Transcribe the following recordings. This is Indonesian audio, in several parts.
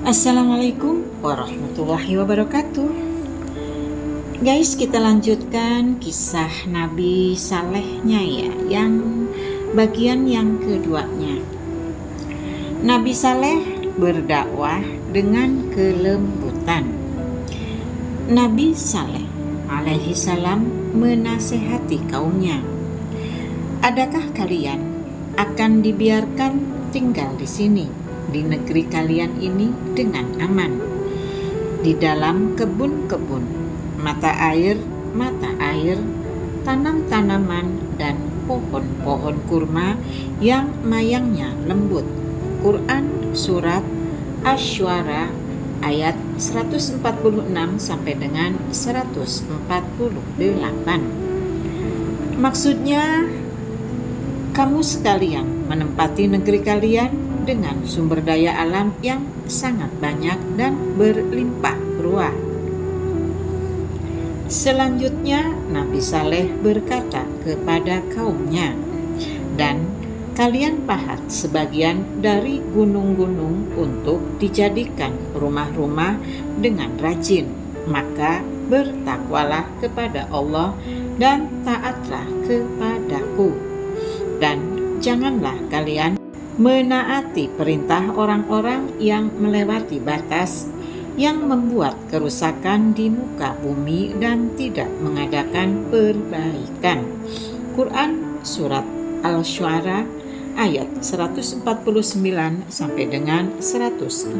Assalamualaikum warahmatullahi wabarakatuh. Guys, kita lanjutkan kisah Nabi Salehnya ya, yang bagian yang keduanya. Nabi Saleh berdakwah dengan kelembutan. Nabi Saleh alaihi salam menasehati kaumnya, adakah kalian akan dibiarkan tinggal di sini, di negeri kalian ini dengan aman, di dalam kebun-kebun, mata air, tanam-tanaman dan pohon-pohon kurma yang mayangnya lembut. Quran Surat Asy-Syu'ara ayat 146 sampai dengan 148. Maksudnya, kamu sekalian menempati negeri kalian dengan sumber daya alam yang sangat banyak dan berlimpah ruah. Selanjutnya Nabi Saleh berkata kepada kaumnya, dan kalian pahat sebagian dari gunung-gunung untuk dijadikan rumah-rumah dengan rajin, maka bertakwalah kepada Allah dan taatlah kepadaku, dan janganlah kalian menaati perintah orang-orang yang melewati batas, yang membuat kerusakan di muka bumi dan tidak mengadakan perbaikan. Quran Surat Al-Syu'ara ayat 149 sampai dengan 152.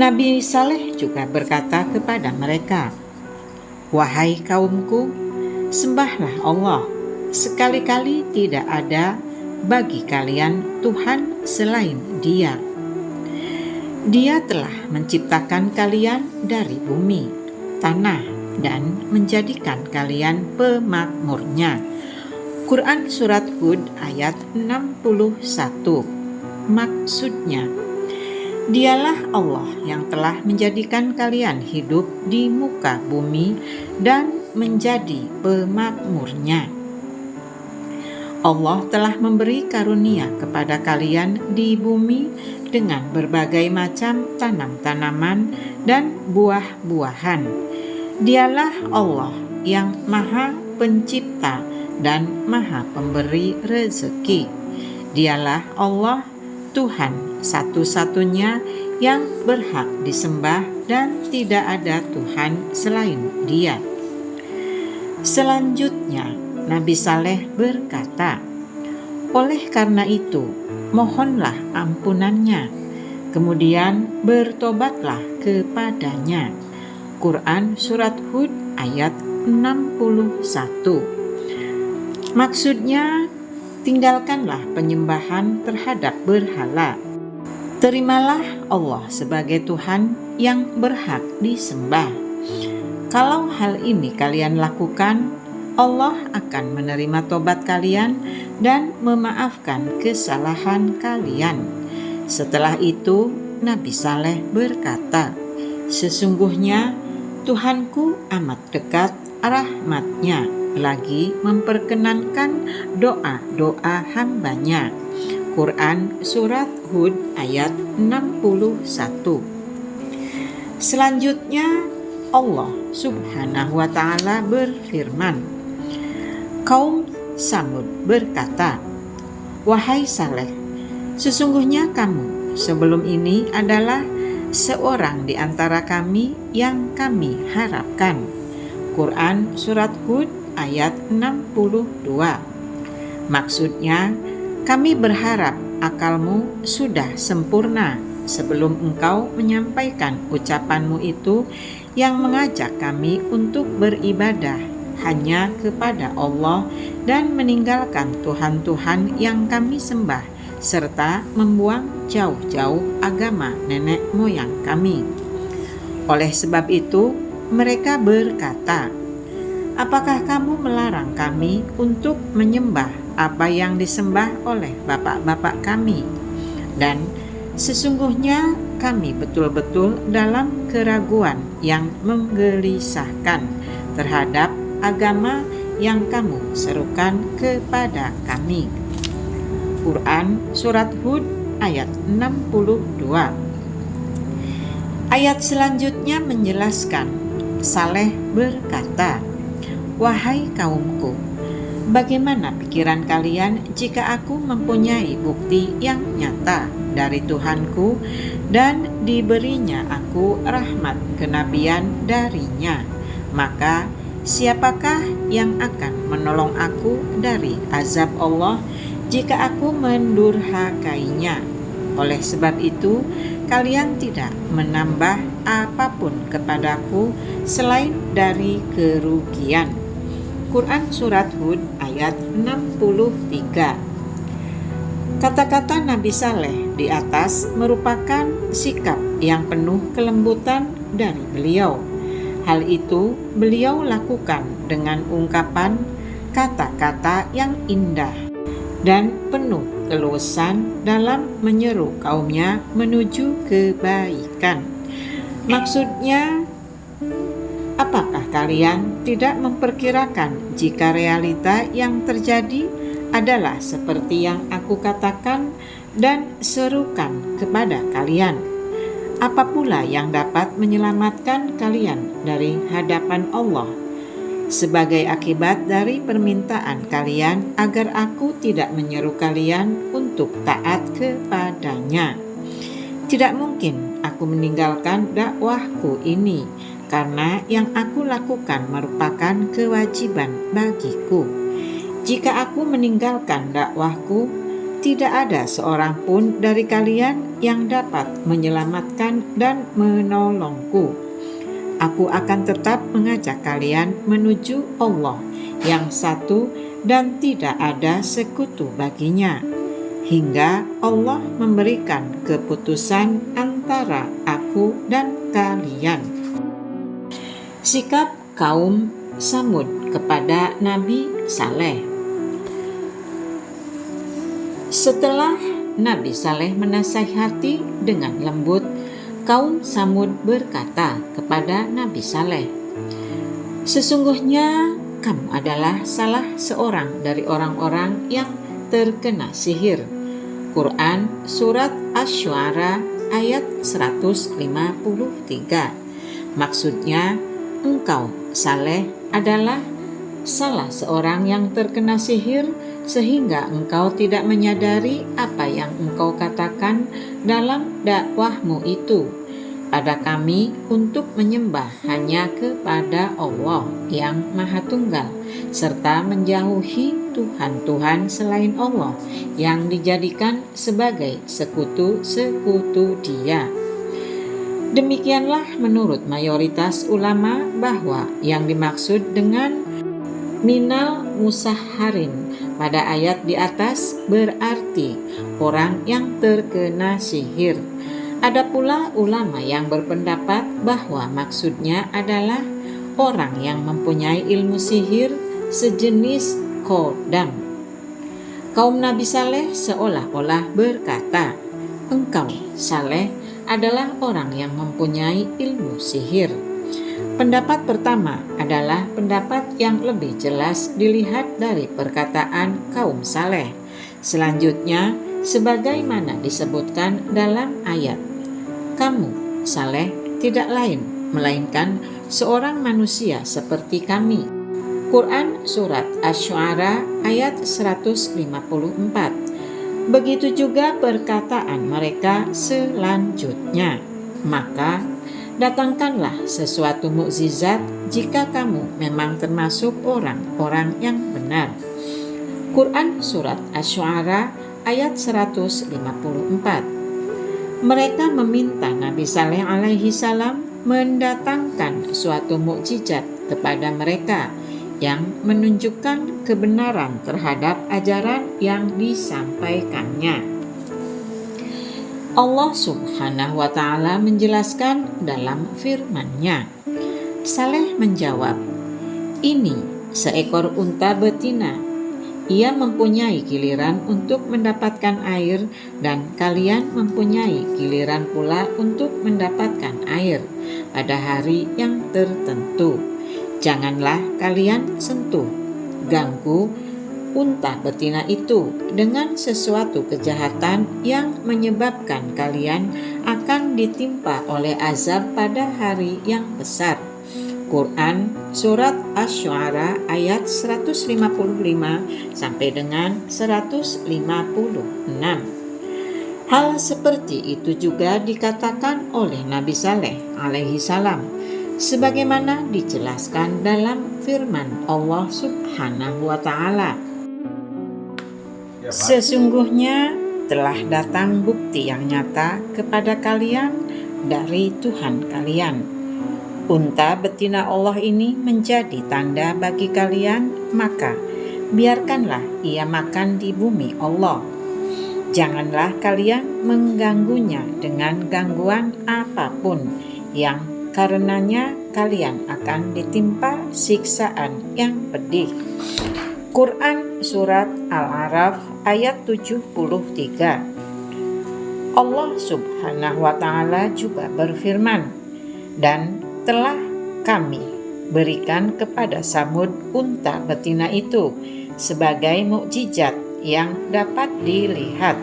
Nabi Saleh juga berkata kepada mereka, wahai kaumku, sembahlah Allah. Sekali-kali tidak ada bagi kalian Tuhan selain Dia. Dia telah menciptakan kalian dari bumi, tanah, dan menjadikan kalian pemakmurnya. Quran Surat Hud ayat 61. Maksudnya, Dialah Allah yang telah menjadikan kalian hidup di muka bumi dan menjadi pemakmurnya. Allah telah memberi karunia kepada kalian di bumi dengan berbagai macam tanam-tanaman dan buah-buahan. Dialah Allah yang Maha Pencipta dan Maha Pemberi rezeki. Dialah Allah, Tuhan satu-satunya yang berhak disembah dan tidak ada Tuhan selain Dia. Selanjutnya Nabi Saleh berkata, oleh karena itu, mohonlah ampunannya, kemudian bertobatlah kepadanya. Quran Surat Hud ayat 61. Maksudnya, tinggalkanlah penyembahan terhadap berhala. Terimalah Allah sebagai Tuhan yang berhak disembah. Kalau hal ini kalian lakukan, Allah akan menerima tobat kalian dan memaafkan kesalahan kalian. Setelah itu, Nabi Saleh berkata, sesungguhnya Tuhanku amat dekat rahmat-Nya, lagi memperkenankan doa-doa hambanya. Quran Surat Hud ayat 61. Selanjutnya, Allah Subhanahu wa Ta'ala berfirman, kaum Samud berkata, wahai Saleh, sesungguhnya kamu sebelum ini adalah seorang di antara kami yang kami harapkan. Quran Surat Hud ayat 62. Maksudnya, kami berharap akalmu sudah sempurna sebelum engkau menyampaikan ucapanmu itu yang mengajak kami untuk beribadah hanya kepada Allah dan meninggalkan Tuhan-Tuhan yang kami sembah, serta membuang jauh-jauh agama nenek moyang kami. Oleh sebab itu, mereka berkata, apakah kamu melarang kami untuk menyembah apa yang disembah oleh bapak-bapak kami? Dan sesungguhnya kami betul-betul dalam keraguan yang menggelisahkan terhadap agama yang kamu serukan kepada kami. Quran Surat Hud ayat 62. Ayat selanjutnya menjelaskan, Saleh berkata, "Wahai kaumku, bagaimana pikiran kalian jika aku mempunyai bukti yang nyata dari Tuhanku dan diberinya aku rahmat kenabian darinya? Maka siapakah yang akan menolong aku dari azab Allah jika aku mendurhakainya? Oleh sebab itu, kalian tidak menambah apapun kepadaku selain dari kerugian." Quran Surat Hud ayat 63. Kata-kata Nabi Saleh di atas merupakan sikap yang penuh kelembutan dari beliau. Hal itu beliau lakukan dengan ungkapan kata-kata yang indah dan penuh keluasan dalam menyeru kaumnya menuju kebaikan. Maksudnya, apakah kalian tidak memperkirakan jika realita yang terjadi adalah seperti yang aku katakan dan serukan kepada kalian? Apa pula yang dapat menyelamatkan kalian dari hadapan Allah sebagai akibat dari permintaan kalian agar aku tidak menyeru kalian untuk taat kepadanya? Tidak mungkin aku meninggalkan dakwahku ini, karena yang aku lakukan merupakan kewajiban bagiku. Jika aku meninggalkan dakwahku, tidak ada seorang pun dari kalian yang dapat menyelamatkan dan menolongku. Aku akan tetap mengajak kalian menuju Allah yang satu dan tidak ada sekutu baginya, hingga Allah memberikan keputusan antara aku dan kalian. Sikap kaum Samud kepada Nabi Saleh. Setelah Nabi Saleh menasihati dengan lembut, kaum Samud berkata kepada Nabi Saleh, "Sesungguhnya kamu adalah salah seorang dari orang-orang yang terkena sihir." Quran Surat Asy-Syu'ara ayat 153. Maksudnya, engkau Saleh adalah salah seorang yang terkena sihir sehingga engkau tidak menyadari apa yang engkau katakan dalam dakwahmu itu pada kami untuk menyembah hanya kepada Allah yang Maha Tunggal, serta menjauhi Tuhan-Tuhan selain Allah yang dijadikan sebagai sekutu-sekutu Dia. Demikianlah menurut mayoritas ulama bahwa yang dimaksud dengan minal musahharin pada ayat di atas berarti orang yang terkena sihir. Ada pula ulama yang berpendapat bahwa maksudnya adalah orang yang mempunyai ilmu sihir sejenis kodam. Kaum Nabi Saleh seolah-olah berkata, "Engkau Saleh adalah orang yang mempunyai ilmu sihir." Pendapat pertama adalah pendapat yang lebih jelas dilihat dari perkataan kaum Saleh. Selanjutnya, sebagaimana disebutkan dalam ayat, "Kamu, Saleh, tidak lain melainkan seorang manusia seperti kami." Quran Surat Asy-Syu'ara ayat 154. Begitu juga perkataan mereka selanjutnya, "Maka datangkanlah sesuatu mukjizat jika kamu memang termasuk orang-orang yang benar." Quran Surat Asy-Syu'ara ayat 154. Mereka meminta Nabi Saleh alaihi salam mendatangkan suatu mukjizat kepada mereka yang menunjukkan kebenaran terhadap ajaran yang disampaikannya. Allah Subhanahu wa Ta'ala menjelaskan dalam firman-Nya. Saleh menjawab, "Ini seekor unta betina. Ia mempunyai giliran untuk mendapatkan air dan kalian mempunyai giliran pula untuk mendapatkan air pada hari yang tertentu. Janganlah kalian sentuh, ganggu unta betina itu dengan sesuatu kejahatan yang menyebabkan kalian akan ditimpa oleh azab pada hari yang besar. Quran Surat Asy-Syu'ara ayat 155 sampai dengan 156. Hal seperti itu juga dikatakan oleh Nabi Saleh alaihi salam, sebagaimana dijelaskan dalam firman Allah Subhanahu wa ta'ala. Sesungguhnya telah datang bukti yang nyata kepada kalian dari Tuhan kalian. Unta betina Allah ini menjadi tanda bagi kalian, maka biarkanlah ia makan di bumi Allah. Janganlah kalian mengganggunya dengan gangguan apapun, yang karenanya kalian akan ditimpa siksaan yang pedih. Quran Surat Al-A'raf ayat 73. Allah Subhanahu wa ta'ala juga berfirman, dan telah kami berikan kepada Samud unta betina itu sebagai mukjizat yang dapat dilihat,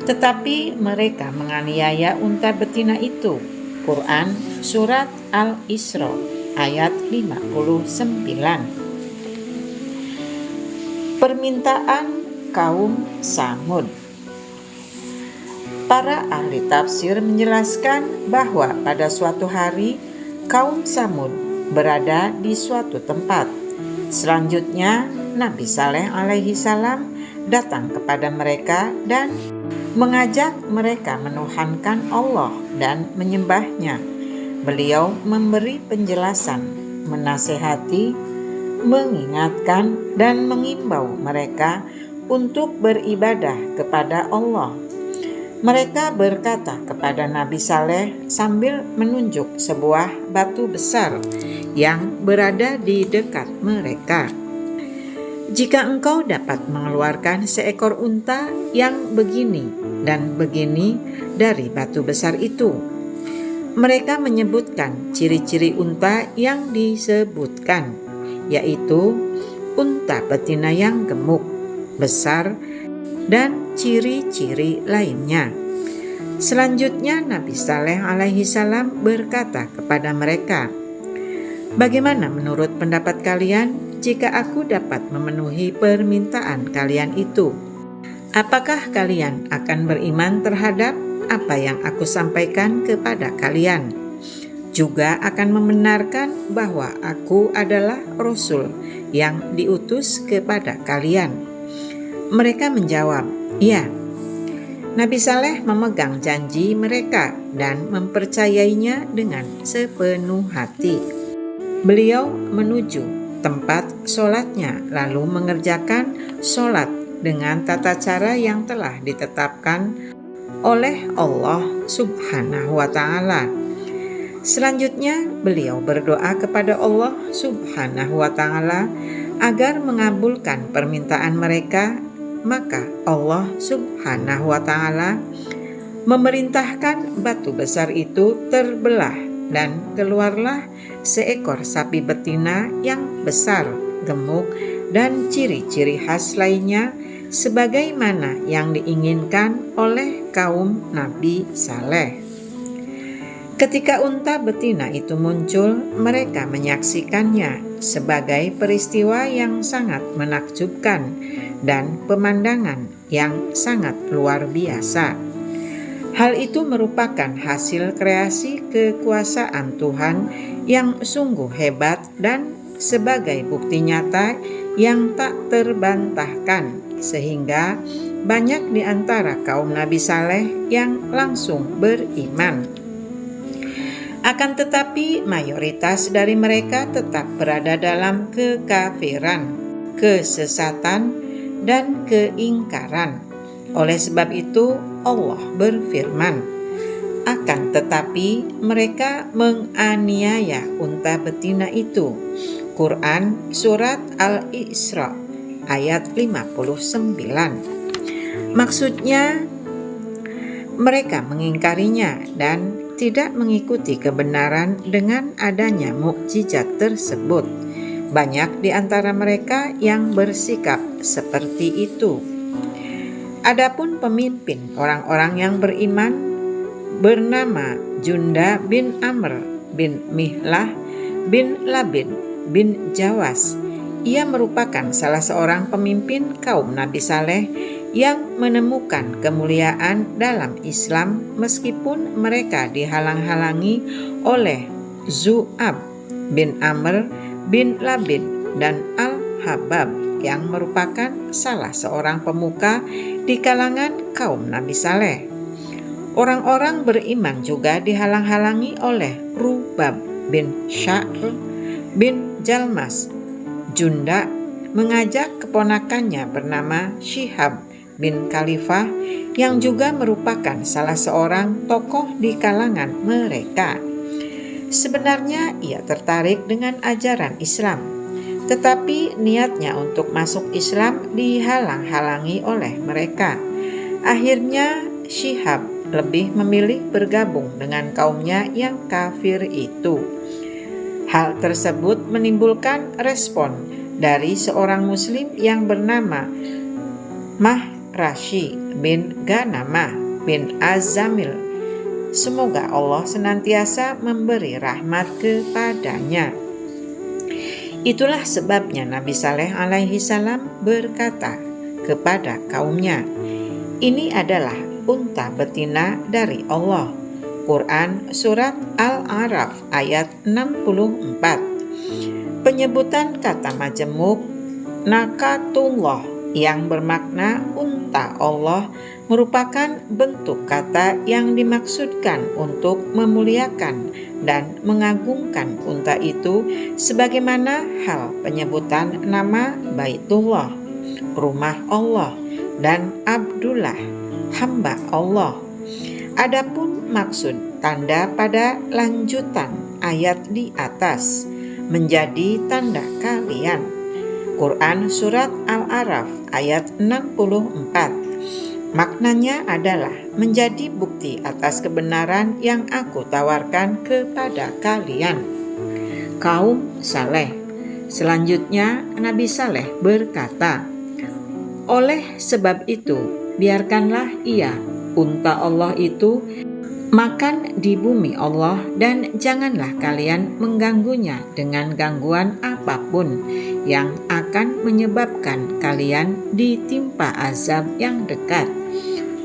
tetapi mereka menganiaya unta betina itu. Quran Surat Al-Isra ayat 59. Permintaan kaum Samud. Para ahli tafsir menjelaskan bahwa pada suatu hari kaum Samud berada di suatu tempat. Selanjutnya Nabi Saleh alaihi salam datang kepada mereka dan mengajak mereka menuhankan Allah dan menyembahnya. Beliau memberi penjelasan, menasehati, mengingatkan dan mengimbau mereka untuk beribadah kepada Allah. Mereka berkata kepada Nabi Saleh sambil menunjuk sebuah batu besar yang berada di dekat mereka. Jika engkau dapat mengeluarkan seekor unta yang begini dan begini dari batu besar itu. Mereka menyebutkan ciri-ciri unta yang disebutkan, yaitu unta betina yang gemuk, besar, dan ciri-ciri lainnya. Selanjutnya Nabi Saleh alaihi salam berkata kepada mereka, "Bagaimana menurut pendapat kalian jika aku dapat memenuhi permintaan kalian itu? Apakah kalian akan beriman terhadap apa yang aku sampaikan kepada kalian? Juga akan membenarkan bahwa aku adalah Rasul yang diutus kepada kalian?" Mereka menjawab, "Ya." Nabi Saleh memegang janji mereka dan mempercayainya dengan sepenuh hati. Beliau menuju tempat sholatnya lalu mengerjakan sholat dengan tata cara yang telah ditetapkan oleh Allah Subhanahu wa ta'ala. Selanjutnya beliau berdoa kepada Allah Subhanahu wa ta'ala agar mengabulkan permintaan mereka. Maka Allah Subhanahu wa ta'ala memerintahkan batu besar itu terbelah dan keluarlah seekor sapi betina yang besar, gemuk, dan ciri-ciri khas lainnya sebagaimana yang diinginkan oleh kaum Nabi Saleh. Ketika unta betina itu muncul, mereka menyaksikannya sebagai peristiwa yang sangat menakjubkan dan pemandangan yang sangat luar biasa. Hal itu merupakan hasil kreasi kekuasaan Tuhan yang sungguh hebat dan sebagai bukti nyata yang tak terbantahkan, sehingga banyak di antara kaum Nabi Saleh yang langsung beriman. Akan tetapi mayoritas dari mereka tetap berada dalam kekafiran, kesesatan, dan keingkaran. Oleh sebab itu Allah berfirman, "Akan tetapi mereka menganiaya unta betina itu." Quran Surat Al-Isra ayat 59. Maksudnya mereka mengingkarinya dan tidak mengikuti kebenaran dengan adanya mukjizat tersebut. Banyak di antara mereka yang bersikap seperti itu. Adapun pemimpin orang-orang yang beriman bernama Junda bin Amr bin Mihlah bin Labid bin Jawas. Ia merupakan salah seorang pemimpin kaum Nabi Saleh yang menemukan kemuliaan dalam Islam meskipun mereka dihalang-halangi oleh Zu'ab bin Amr bin Labid dan Al-Habab yang merupakan salah seorang pemuka di kalangan kaum Nabi Saleh. Orang-orang beriman juga dihalang-halangi oleh Rubab bin Sya'r bin Jalmas. Junda mengajak keponakannya bernama Syihab bin Khalifah yang juga merupakan salah seorang tokoh di kalangan mereka. Sebenarnya ia tertarik dengan ajaran Islam, tetapi niatnya untuk masuk Islam dihalang-halangi oleh mereka. Akhirnya Syihab lebih memilih bergabung dengan kaumnya yang kafir itu. Hal tersebut menimbulkan respon dari seorang muslim yang bernama Mahrashi bin Ganamah bin Az-Zamil. Semoga Allah senantiasa memberi rahmat kepadanya. Itulah sebabnya Nabi Saleh alaihi salam berkata kepada kaumnya, "Ini adalah unta betina dari Allah." Quran Surat Al-A'raf ayat 64. Penyebutan kata majemuk Nakatullah yang bermakna unta Allah merupakan bentuk kata yang dimaksudkan untuk memuliakan dan mengagungkan unta itu, sebagaimana hal penyebutan nama Baitullah, rumah Allah, dan Abdullah, hamba Allah. Adapun maksud tanda pada lanjutan ayat di atas menjadi tanda kalian. Quran Surat Al-A'raf ayat 64. Maknanya adalah menjadi bukti atas kebenaran yang aku tawarkan kepada kalian. Kaum Saleh. Selanjutnya Nabi Saleh berkata, "Oleh sebab itu, biarkanlah ia, unta Allah itu, makan di bumi Allah dan janganlah kalian mengganggunya dengan gangguan apapun yang akan menyebabkan kalian ditimpa azab yang dekat."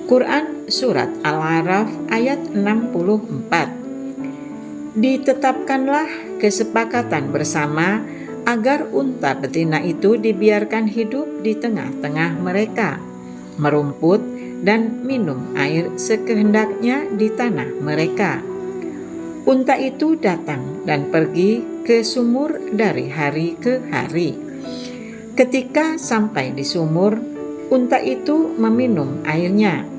Quran Surat Al-A'raf ayat 64. Ditetapkanlah kesepakatan bersama agar unta betina itu dibiarkan hidup di tengah-tengah mereka, merumput dan minum air sekehendaknya di tanah mereka. Unta itu datang dan pergi ke sumur dari hari ke hari. Ketika sampai di sumur, unta itu meminum airnya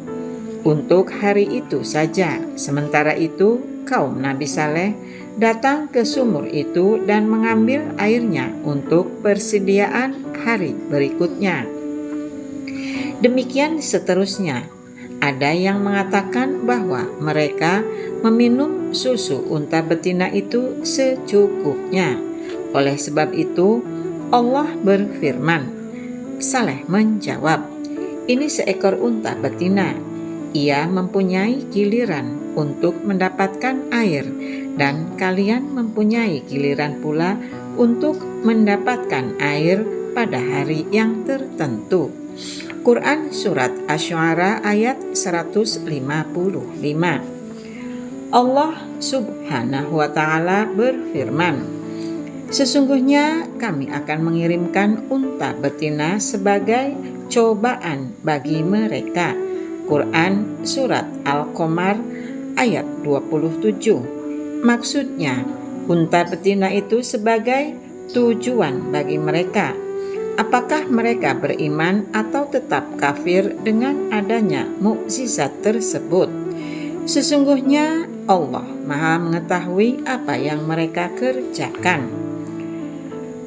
untuk hari itu saja. Sementara itu, kaum Nabi Saleh datang ke sumur itu dan mengambil airnya untuk persediaan hari berikutnya. Demikian seterusnya. Ada yang mengatakan bahwa mereka meminum susu unta betina itu secukupnya. Oleh sebab itu, Allah berfirman. Saleh menjawab, "Ini seekor unta betina. Ia mempunyai giliran untuk mendapatkan air, dan kalian mempunyai giliran pula untuk mendapatkan air pada hari yang tertentu." Quran Surat Asy-Syu'ara ayat 155. Allah Subhanahu wa ta'ala berfirman, "Sesungguhnya kami akan mengirimkan unta betina sebagai cobaan bagi mereka." Quran Surat Al-Qamar ayat 27. Maksudnya, unta betina itu sebagai tujuan bagi mereka. Apakah mereka beriman atau tetap kafir dengan adanya mukjizat tersebut? Sesungguhnya Allah Maha mengetahui apa yang mereka kerjakan.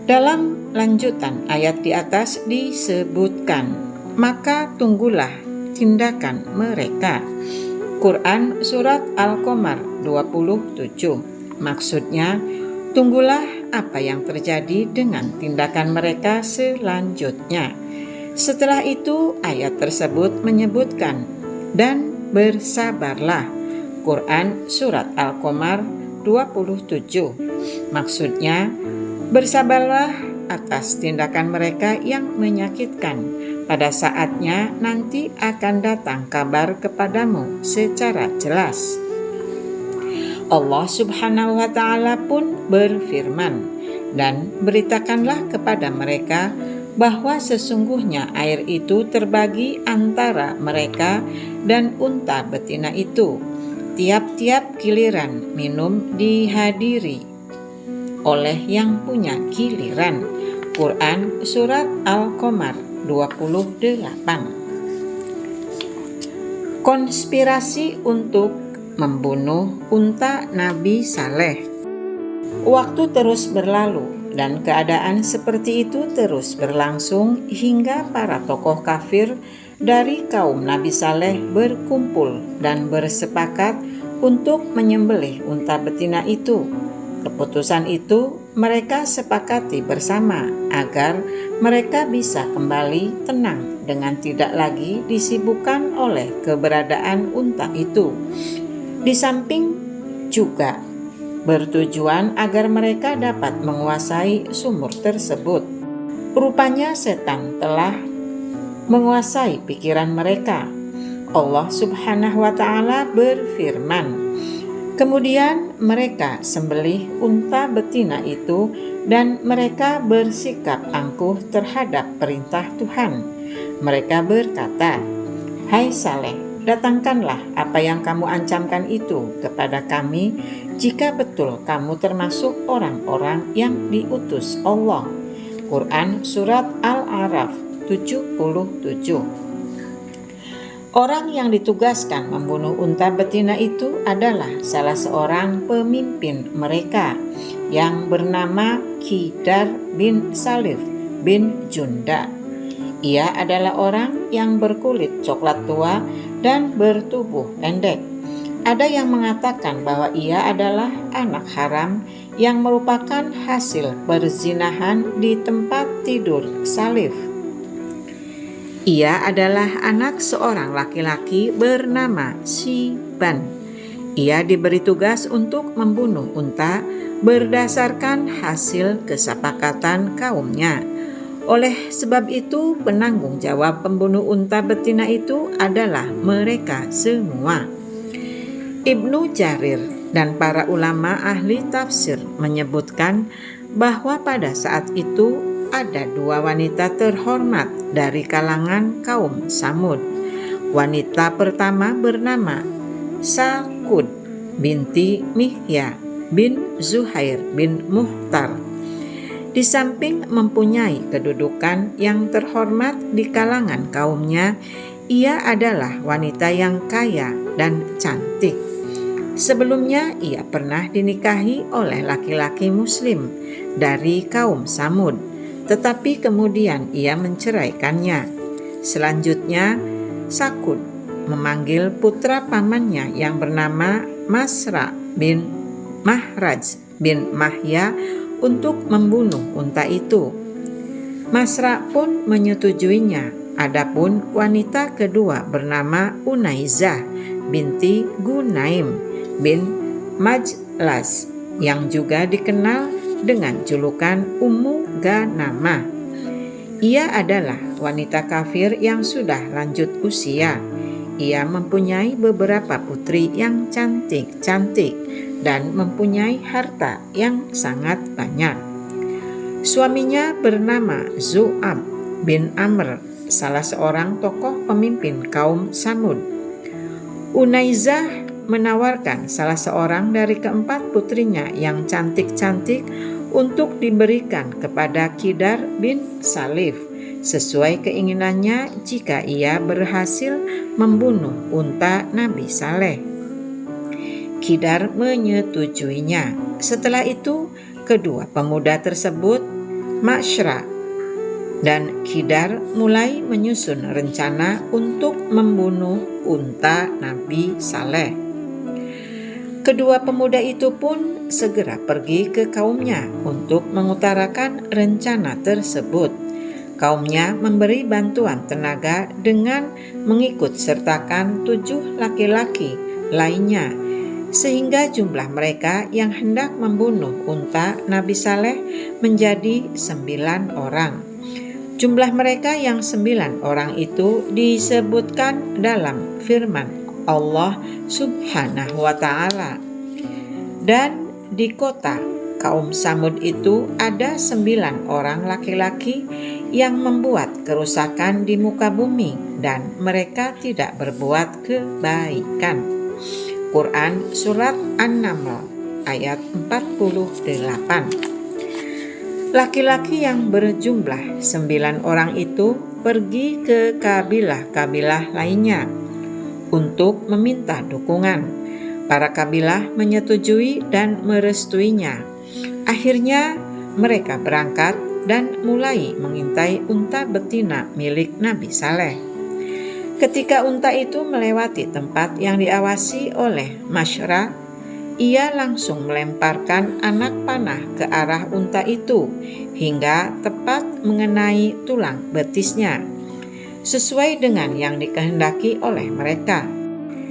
Dalam lanjutan ayat di atas disebutkan, "Maka tunggulah tindakan mereka." Quran Surat Al-Qamar 27. Maksudnya, tunggulah apa yang terjadi dengan tindakan mereka selanjutnya. Setelah itu ayat tersebut menyebutkan, dan bersabarlah. Quran Surat Al-Qamar 27. Maksudnya, bersabarlah atas tindakan mereka yang menyakitkan. Pada saatnya nanti akan datang kabar kepadamu secara jelas. Allah Subhanahu wa Ta'ala pun berfirman, dan beritakanlah kepada mereka bahwa sesungguhnya air itu terbagi antara mereka dan unta betina itu. Tiap-tiap giliran minum dihadiri oleh yang punya giliran. Quran Surat Al-Qamar 28. Konspirasi untuk membunuh unta Nabi Saleh. Waktu terus berlalu dan keadaan seperti itu terus berlangsung hingga para tokoh kafir dari kaum Nabi Saleh berkumpul dan bersepakat untuk menyembelih unta betina itu. Keputusan itu mereka sepakati bersama agar mereka bisa kembali tenang dengan tidak lagi disibukkan oleh keberadaan unta itu. Di samping juga bertujuan agar mereka dapat menguasai sumur tersebut. Rupanya setan telah menguasai pikiran mereka. Allah Subhanahu wa Ta'ala berfirman, kemudian mereka sembelih unta betina itu dan mereka bersikap angkuh terhadap perintah Tuhan. Mereka berkata, "Hai Saleh, datangkanlah apa yang kamu ancamkan itu kepada kami jika betul kamu termasuk orang-orang yang diutus Allah." Quran Surat Al-A'raf 77. Orang yang ditugaskan membunuh unta betina itu adalah salah seorang pemimpin mereka yang bernama Qidar bin Salif bin Junda. Ia adalah orang yang berkulit coklat tua dan bertubuh pendek. Ada yang mengatakan bahwa ia adalah anak haram yang merupakan hasil perzinahan di tempat tidur Salif. Ia adalah anak seorang laki-laki bernama Siban. Ia diberi tugas untuk membunuh unta berdasarkan hasil kesepakatan kaumnya. Oleh sebab itu, penanggung jawab pembunuh unta betina itu adalah mereka semua. Ibnu Jarir dan para ulama ahli tafsir menyebutkan bahwa pada saat itu ada dua wanita terhormat dari kalangan kaum Samud. Wanita pertama bernama Sakud binti Mihya bin Zuhair bin Muhtar. Di samping mempunyai kedudukan yang terhormat di kalangan kaumnya, ia adalah wanita yang kaya dan cantik. Sebelumnya ia pernah dinikahi oleh laki-laki muslim dari kaum Samud, tetapi kemudian ia menceraikannya. Selanjutnya, Sakud memanggil putra pamannya yang bernama Masra bin Mahraj bin Mahya untuk membunuh unta itu. Masra pun menyetujuinya. Adapun wanita kedua bernama Unaizah binti Gunaim bin Majlas yang juga dikenal dengan julukan Ummu Ganama. Ia adalah wanita kafir yang sudah lanjut usia. Ia mempunyai beberapa putri yang cantik-cantik dan mempunyai harta yang sangat banyak. Suaminya bernama Zu'ab bin Amr, salah seorang tokoh pemimpin kaum Samud. Unaizah menawarkan salah seorang dari keempat putrinya yang cantik-cantik untuk diberikan kepada Qidar bin Salif sesuai keinginannya jika ia berhasil membunuh unta Nabi Saleh. Qidar menyetujuinya. Setelah itu, kedua pemuda tersebut, Masra dan Qidar, mulai menyusun rencana untuk membunuh unta Nabi Saleh. Kedua pemuda itu pun segera pergi ke kaumnya untuk mengutarakan rencana tersebut. Kaumnya memberi bantuan tenaga dengan mengikut sertakan 7 laki-laki lainnya, sehingga jumlah mereka yang hendak membunuh unta Nabi Saleh menjadi 9 orang. Jumlah mereka yang 9 orang itu disebutkan dalam firman Allah Subhanahu wa ta'ala. Dan di kota kaum Samud itu ada 9 orang laki-laki yang membuat kerusakan di muka bumi dan mereka tidak berbuat kebaikan. Quran Surat An-Naml ayat 48. Laki-laki yang berjumlah 9 orang itu pergi ke kabilah-kabilah lainnya untuk meminta dukungan. Para kabilah menyetujui dan merestuinya. Akhirnya mereka berangkat dan mulai mengintai unta betina milik Nabi Saleh. Ketika unta itu melewati tempat yang diawasi oleh Masyra, ia langsung melemparkan anak panah ke arah unta itu hingga tepat mengenai tulang betisnya, sesuai dengan yang dikehendaki oleh mereka.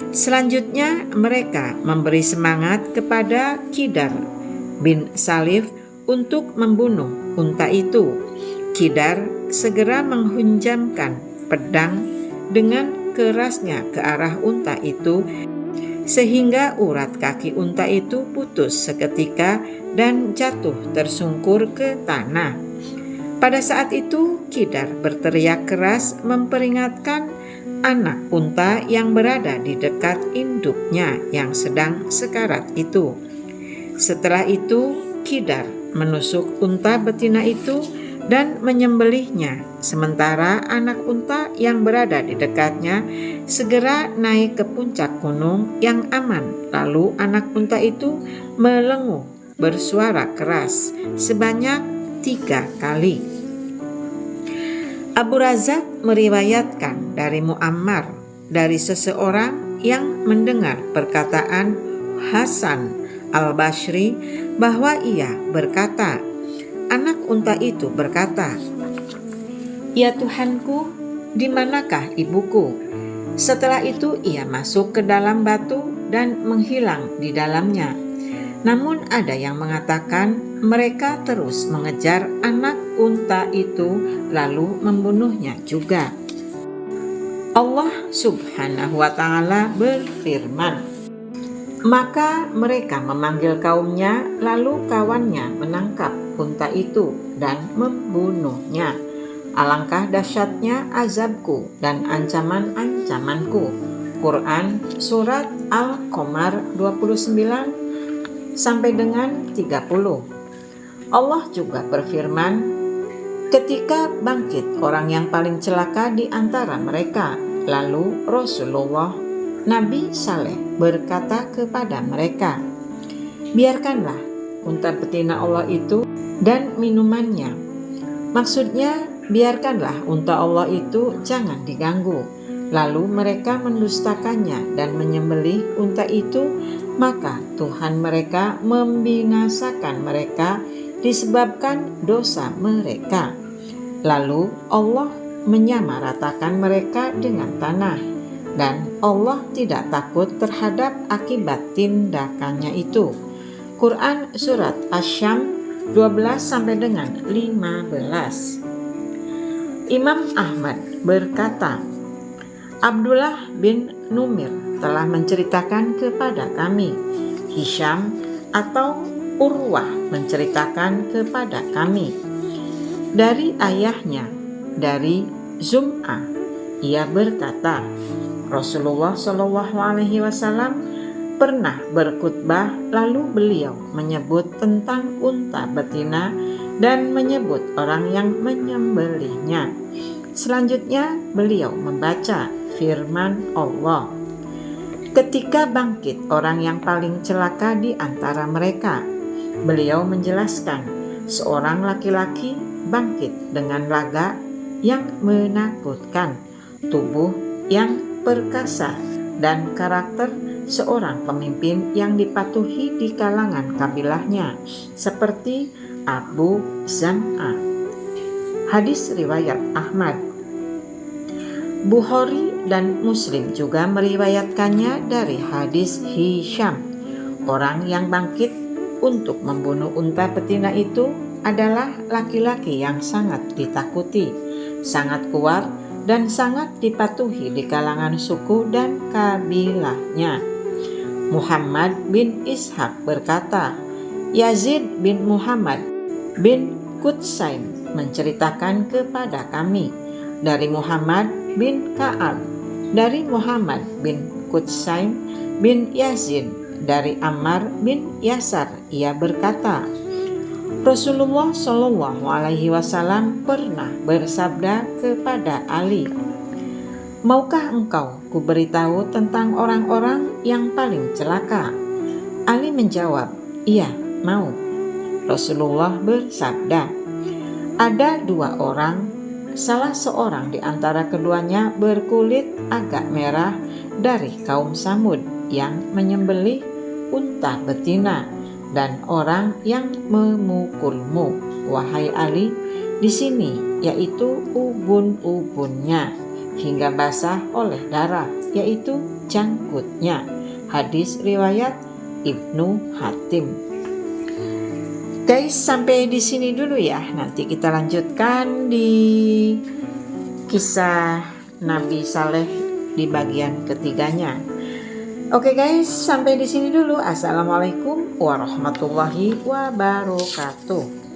Selanjutnya mereka memberi semangat kepada Qidar bin Salif untuk membunuh unta itu. Qidar segera menghunjamkan pedang dengan kerasnya ke arah unta itu sehingga urat kaki unta itu putus seketika dan jatuh tersungkur ke tanah. Pada saat itu Qidar berteriak keras memperingatkan anak unta yang berada di dekat induknya yang sedang sekarat itu. Setelah itu Qidar menusuk unta betina itu dan menyembelihnya, sementara anak unta yang berada di dekatnya segera naik ke puncak gunung yang aman. Lalu anak unta itu melenguh bersuara keras sebanyak 3 kali. Abu Razak meriwayatkan dari Muammar dari seseorang yang mendengar perkataan Hasan al-Basri bahwa ia berkata, anak unta itu berkata, "Ya Tuhanku, di manakah ibuku?" Setelah itu ia masuk ke dalam batu dan menghilang di dalamnya. Namun ada yang mengatakan mereka terus mengejar anak unta itu lalu membunuhnya juga. Allah Subhanahu wa ta'ala berfirman, maka mereka memanggil kaumnya, lalu kawannya menangkap unta itu dan membunuhnya. Alangkah dahsyatnya azabku dan ancaman-ancamanku. Quran Surat Al-Qamar 29 sampai dengan 30. Allah juga berfirman, ketika bangkit orang yang paling celaka di antara mereka, lalu Rasulullah Nabi Saleh berkata kepada mereka, biarkanlah unta betina Allah itu dan minumannya. Maksudnya, biarkanlah unta Allah itu jangan diganggu. Lalu mereka mendustakannya dan menyembelih unta itu, maka Tuhan mereka membinasakan mereka disebabkan dosa mereka. Lalu Allah menyamaratakan mereka dengan tanah, dan Allah tidak takut terhadap akibat tindakannya itu. Quran Surat Asy-Syam 12 sampai dengan 15. Imam Ahmad berkata, Abdullah bin Numir telah menceritakan kepada kami, Hisham atau Urwah menceritakan kepada kami dari ayahnya, dari Zum'ah. Ia berkata, Rasulullah SAW pernah berkhutbah, lalu beliau menyebut tentang unta betina dan menyebut orang yang menyembelihnya. Selanjutnya beliau membaca firman Allah, ketika bangkit orang yang paling celaka di antara mereka. Beliau menjelaskan, seorang laki-laki bangkit dengan laga yang menakutkan, tubuh yang perkasa, dan karakter seorang pemimpin yang dipatuhi di kalangan kabilahnya, seperti Abu Zam'ah. Hadis riwayat Ahmad. Bukhari dan Muslim juga meriwayatkannya dari hadis Hisham. Orang yang bangkit untuk membunuh unta betina itu adalah laki-laki yang sangat ditakuti, sangat kuat, dan sangat dipatuhi di kalangan suku dan kabilahnya. Muhammad bin Ishaq berkata, Yazid bin Muhammad bin Qutsaim menceritakan kepada kami dari Muhammad bin Ka'ab, dari Muhammad bin Qutsaim bin Yazid, dari Ammar bin Yasar. Ia berkata, Rasulullah Shallallahu Alaihi Wasallam pernah bersabda kepada Ali, maukah engkau kuberitahu tentang orang-orang yang paling celaka? Ali menjawab, iya, mau. Rasulullah bersabda, ada dua orang, salah seorang di antara keduanya berkulit agak merah dari kaum Samud yang menyembelih unta betina, dan orang yang memukulmu, wahai Ali, di sini, yaitu ubun-ubunnya, hingga basah oleh darah, yaitu jangkutnya. Hadis riwayat Ibnu Hatim. Guys, sampai di sini dulu ya. Nanti kita lanjutkan di kisah Nabi Saleh di bagian ketiganya. Oke guys, sampai di sini dulu. Assalamualaikum warahmatullahi wabarakatuh.